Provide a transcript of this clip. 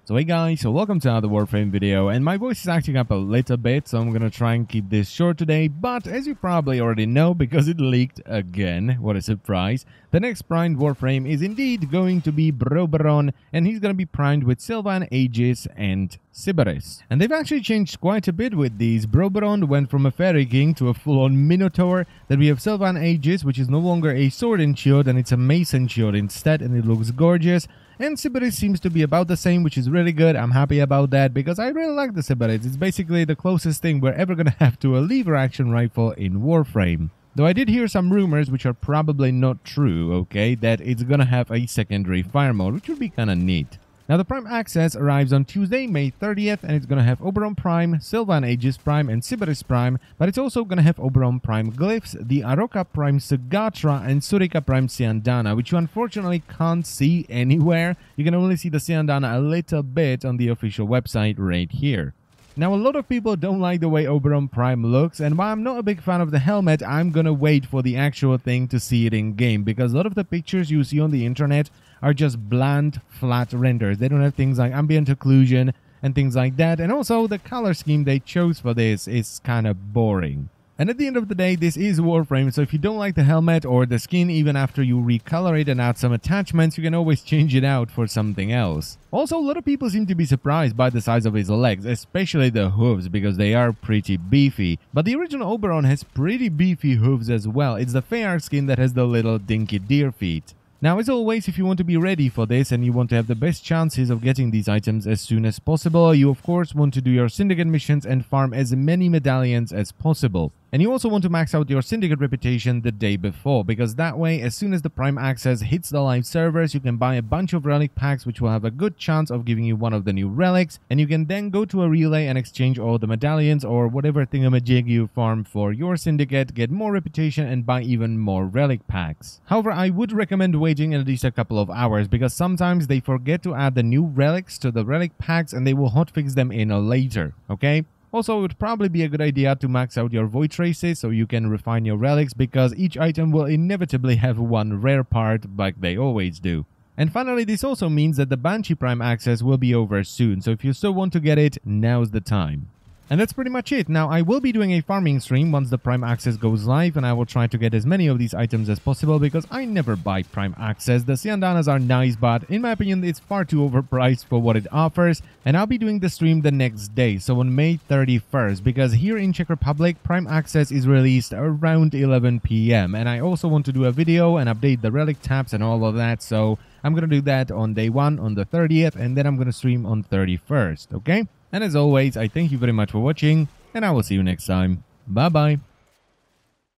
So hey guys, so welcome to another Warframe video, and my voice is acting up a little bit, so I'm gonna try and keep this short today, but as you probably already know, because it leaked again, what a surprise, the next primed Warframe is indeed going to be Oberon, and he's gonna be primed with Sylvan, Aegis, and Sybaris. And they've actually changed quite a bit with these. Oberon went from a fairy king to a full-on minotaur. Then we have Sylvan Aegis, which is no longer a sword and shield, and it's a mason shield instead, and it looks gorgeous. And Sybaris seems to be about the same, which is really good. I'm happy about that because I really like the Sybaris. It's basically the closest thing we're ever going to have to a lever action rifle in Warframe. Though I did hear some rumors, which are probably not true, okay, that it's going to have a secondary fire mode, which would be kind of neat. Now, the Prime Access arrives on Tuesday, May 30th, and it's going to have Oberon Prime, Sylvan Aegis Prime, and Sybaris Prime, but it's also going to have Oberon Prime Glyphs, the Aroka Prime Sugatra, and Surika Prime Siandana, which you unfortunately can't see anywhere. You can only see the Siandana a little bit on the official website right here. Now, a lot of people don't like the way Oberon Prime looks, and while I'm not a big fan of the helmet, I'm gonna wait for the actual thing to see it in game, because a lot of the pictures you see on the internet are just bland, flat renders. They don't have things like ambient occlusion and things like that, and also the color scheme they chose for this is kind of boring. And at the end of the day, this is Warframe, so if you don't like the helmet or the skin, even after you recolor it and add some attachments, you can always change it out for something else. Also, a lot of people seem to be surprised by the size of his legs, especially the hooves, because they are pretty beefy. But the original Oberon has pretty beefy hooves as well. It's the Feyar skin that has the little dinky deer feet. Now, as always, if you want to be ready for this and you want to have the best chances of getting these items as soon as possible, you of course want to do your Syndicate missions and farm as many medallions as possible. And you also want to max out your Syndicate reputation the day before, because that way, as soon as the Prime Access hits the live servers, you can buy a bunch of relic packs which will have a good chance of giving you one of the new relics, and you can then go to a relay and exchange all the medallions or whatever thingamajig you farm for your Syndicate, get more reputation, and buy even more relic packs. However, I would recommend waiting at least a couple of hours, because sometimes they forget to add the new relics to the relic packs and they will hotfix them in later, okay? Also, it would probably be a good idea to max out your void traces so you can refine your relics, because each item will inevitably have one rare part like they always do. And finally, this also means that the Banshee Prime Access will be over soon, so if you still want to get it, now's the time. And that's pretty much it. Now, I will be doing a farming stream once the Prime Access goes live, and I will try to get as many of these items as possible, because I never buy Prime Access. The Siandanas are nice, but in my opinion, it's far too overpriced for what it offers, and I'll be doing the stream the next day, so on May 31st, because here in Czech Republic, Prime Access is released around 11 PM, and I also want to do a video and update the relic tabs and all of that, so I'm gonna do that on day 1, on the 30th, and then I'm gonna stream on 31st, okay? And as always, I thank you very much for watching, and I will see you next time. Bye bye.